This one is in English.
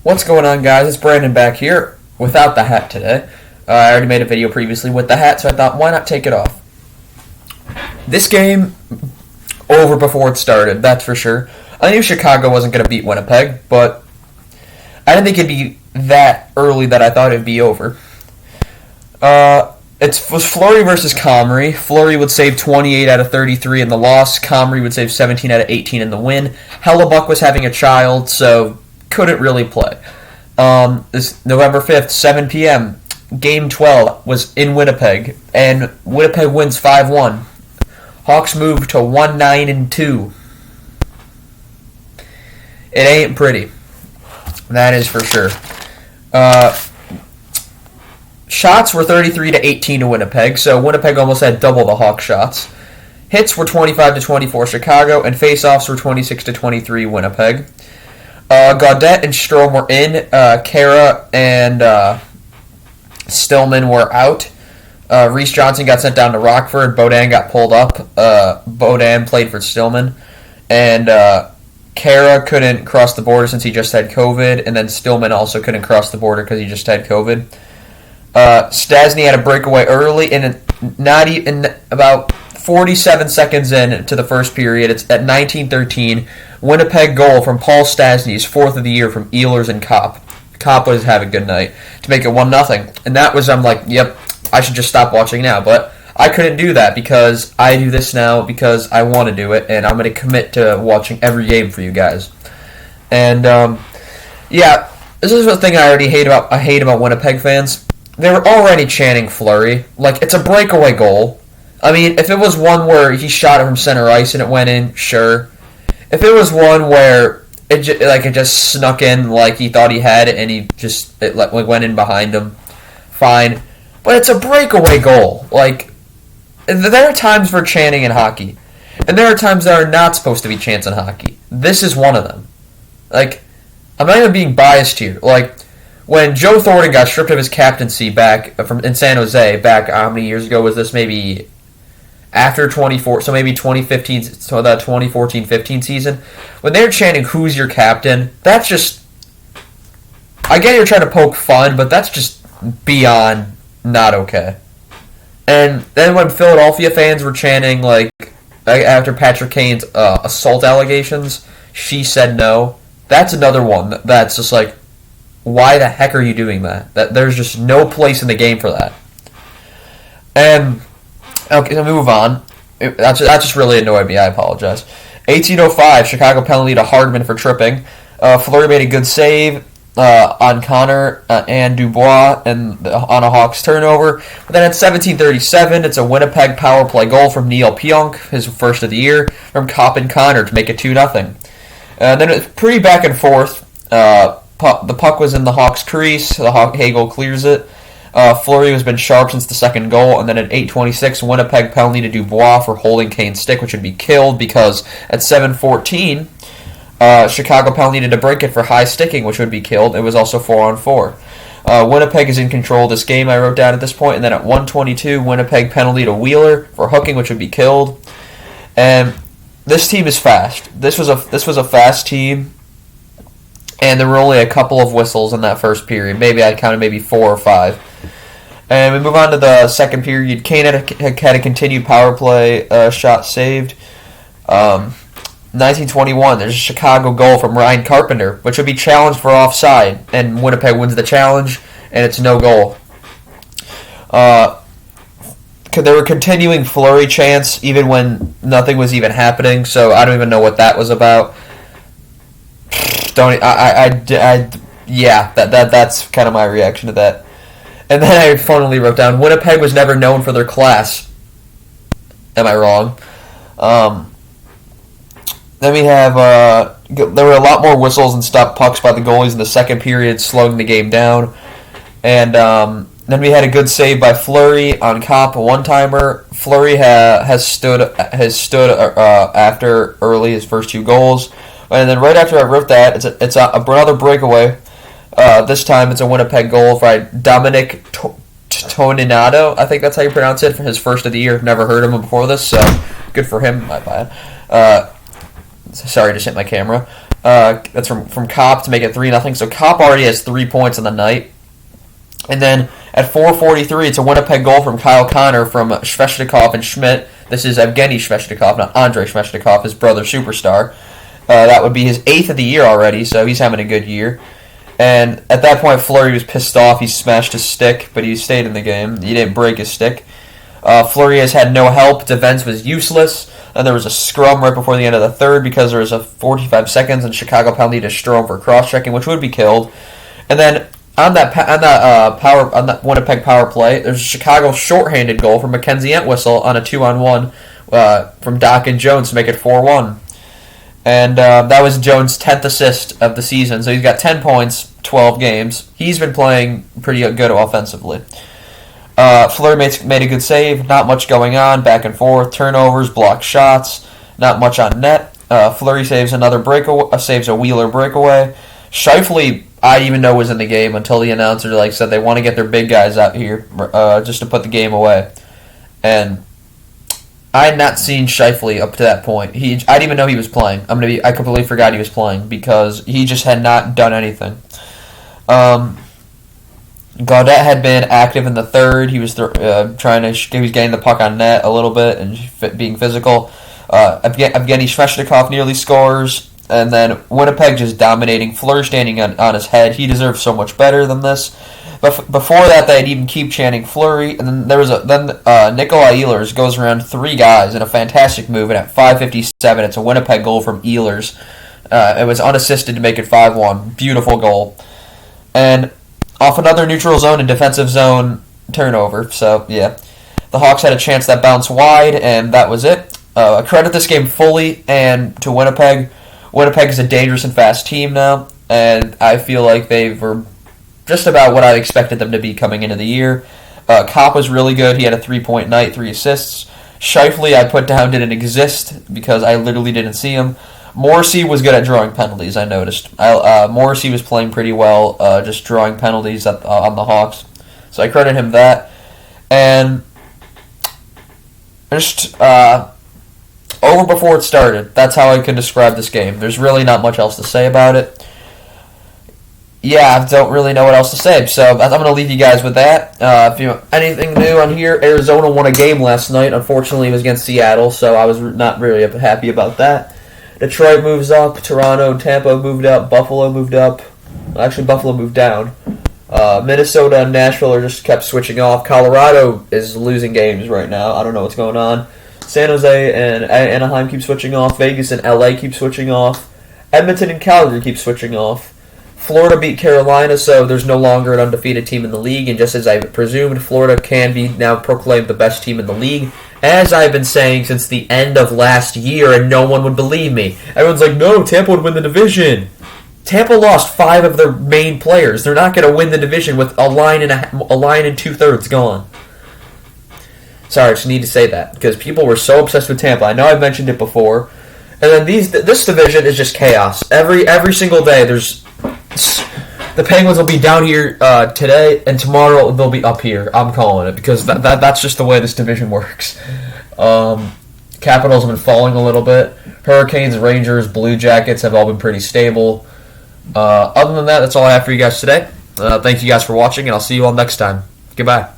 What's going on, guys? It's Brandon back here without the hat today. I already made a video previously with the hat, so I thought, why not take it off? This game, over before it started, that's for sure. I knew Chicago wasn't going to beat Winnipeg, but I didn't think it'd be that early that I thought it'd be over. It was Fleury versus Comrie. Fleury would save 28 out of 33 in the loss. Comrie would save 17 out of 18 in the win. Hellebuck was having a child, so couldn't really play. This November 5th, 7 p.m., Game 12 was in Winnipeg, and Winnipeg wins 5-1. Hawks move to 1-9-2. It ain't pretty. That is for sure. Shots were 33-18 to Winnipeg, so Winnipeg almost had double the Hawks shots. Hits were 25-24 Chicago, and faceoffs were 26-23 Winnipeg. Gaudette and Strome were in. Kara and Stillman were out. Reese Johnson got sent down to Rockford. Beaudin got pulled up. Beaudin played for Stillman. And Kara couldn't cross the border since he just had COVID. And then Stillman also couldn't cross the border because he just had COVID. Stastny had a breakaway early, and not even about 47 seconds into the first period. It's at 19-13. Winnipeg goal from Paul Stastny's fourth of the year from Ehlers and Kopp. Kopp was having a good night to make it 1-0. And that was, I'm like, yep, I should just stop watching now. But I couldn't do that because I do this now because I want to do it, and I'm going to commit to watching every game for you guys. And, yeah, this is the thing I hate about Winnipeg fans. They were already chanting Fleury. Like, it's a breakaway goal. I mean, if it was one where he shot it from center ice and it went in, sure. If it was one where it just snuck in like he thought he had it and it went in behind him, fine. But it's a breakaway goal. Like, there are times for chanting in hockey, and there are times that are not supposed to be chants in hockey. This is one of them. Like, I'm not even being biased here. Like, when Joe Thornton got stripped of his captaincy back in San Jose, how many years ago was this? Maybe after 24, so maybe 2015, so that 2014-15 season, when they're chanting, "Who's your captain?" That's just, I get you're trying to poke fun, but that's just beyond not okay. And then when Philadelphia fans were chanting, like, after Patrick Kane's assault allegations, "She said no," that's another one that's just like, why the heck are you doing that? There's just no place in the game for that. And okay, so move on. That just really annoyed me. I apologize. 18:05, Chicago penalty to Hardman for tripping. Fleury made a good save on Connor and Dubois and on a Hawks turnover. But then at 17:37, it's a Winnipeg power play goal from Neil Pionk, his first of the year, from Kopp and Connor to make it 2-0. Then it was pretty back and forth. The puck was in the Hawks' crease. Hagel clears it. Fleury has been sharp since the second goal, and then at 8:26, Winnipeg penalty to Dubois for holding Kane's stick, which would be killed because at 7:14, Chicago penalty to DeBrincat for high sticking, which would be killed. It was also 4-on-4. Winnipeg is in control of this game, I wrote down at this point, and then at 1:22, Winnipeg penalty to Wheeler for hooking, which would be killed. And this team is fast. This was a fast team. And there were only a couple of whistles in that first period. Maybe I counted maybe 4 or 5. And we move on to the second period. Kane had a continued power play shot saved. 1921, there's a Chicago goal from Ryan Carpenter, which would be challenged for offside. And Winnipeg wins the challenge, and it's no goal. There were continuing Fleury chants even when nothing was even happening, so I don't even know what that was about. That's kind of my reaction to that. And then I finally wrote down, Winnipeg was never known for their class. Am I wrong? Then we have, there were a lot more whistles and stopped pucks by the goalies in the second period, slowing the game down. And then we had a good save by Fleury on Kopp, a one-timer. Fleury has stood after early his first 2 goals. And then right after I wrote that, it's another breakaway. This time it's a Winnipeg goal by Dominic Toninato. I think that's how you pronounce it, for his first of the year. Never heard of him before this, so good for him. My bad. Sorry, just hit my camera. That's from Kopp to make it 3-0. So Kopp already has 3 points on the night. And then at 4:43, it's a Winnipeg goal from Kyle Connor from Svechnikov and Schmidt. This is Evgeny Svechnikov, not Andrei Svechnikov, his brother superstar. That would be his 8th of the year already, so he's having a good year. And at that point, Fleury was pissed off. He smashed his stick, but he stayed in the game. He didn't break his stick. Fleury has had no help. Defense was useless. And there was a scrum right before the end of the third because there was a 45 seconds, and Chicago penalty to Strome for cross-checking, which would be killed. And then on that Winnipeg power play, there's a Chicago shorthanded goal from Mackenzie Entwistle on a 2-on-1 from Doc and Jones to make it 4-1. And that was Jones' 10th assist of the season, so he's got 10 points, 12 games. He's been playing pretty good offensively. Fleury made a good save, not much going on, back and forth, turnovers, blocked shots, not much on net. Fleury saves saves a Wheeler breakaway. Scheifele, I didn't even know was in the game until the announcer said they want to get their big guys out here just to put the game away. And I had not seen Scheifele up to that point. I didn't even know he was playing. I completely forgot he was playing because he just had not done anything. Gaudette had been active in the third. He was he was getting the puck on net a little bit and being physical. Evgeny Svechnikov nearly scores, and then Winnipeg just dominating. Fleury standing on his head. He deserves so much better than this. But before that, they'd even keep chanting Fleury, and then Nikolai Ehlers goes around 3 guys in a fantastic move, and at 5:57, it's a Winnipeg goal from Ehlers. It was unassisted to make it 5-1. Beautiful goal. And off another neutral zone and defensive zone turnover. So, yeah. The Hawks had a chance that bounced wide, and that was it. I credit this game fully and to Winnipeg. Winnipeg is a dangerous and fast team now, and I feel like they were just about what I expected them to be coming into the year. Kopp was really good. He had a 3-point night, 3 assists. Scheifele I put down didn't exist because I literally didn't see him. Morrissey was good at drawing penalties, I noticed. Morrissey was playing pretty well, just drawing penalties on the Hawks. So I credit him that. And just over before it started. That's how I can describe this game. There's really not much else to say about it. Yeah, I don't really know what else to say, so I'm going to leave you guys with that. If you have anything new on here, Arizona won a game last night. Unfortunately, it was against Seattle, so I was not really happy about that. Detroit moves up, Toronto, Tampa moved up, Buffalo moved up. Actually, Buffalo moved down. Minnesota and Nashville are just kept switching off. Colorado is losing games right now. I don't know what's going on. San Jose and Anaheim keep switching off. Vegas and LA keep switching off. Edmonton and Calgary keep switching off. Florida beat Carolina, so there's no longer an undefeated team in the league, and just as I presumed, Florida can be now proclaimed the best team in the league, as I've been saying since the end of last year, and no one would believe me. Everyone's like, no, Tampa would win the division. Tampa lost 5 of their main players. They're not going to win the division with a line and 2/3 gone. Sorry, I just need to say that, because people were so obsessed with Tampa. I know I've mentioned it before. And then this division is just chaos. Every single day, the Penguins will be down here today, and tomorrow they'll be up here. I'm calling it, because that's just the way this division works. Capitals have been falling a little bit. Hurricanes, Rangers, Blue Jackets have all been pretty stable. Other than that, that's all I have for you guys today. Thank you guys for watching, and I'll see you all next time. Goodbye.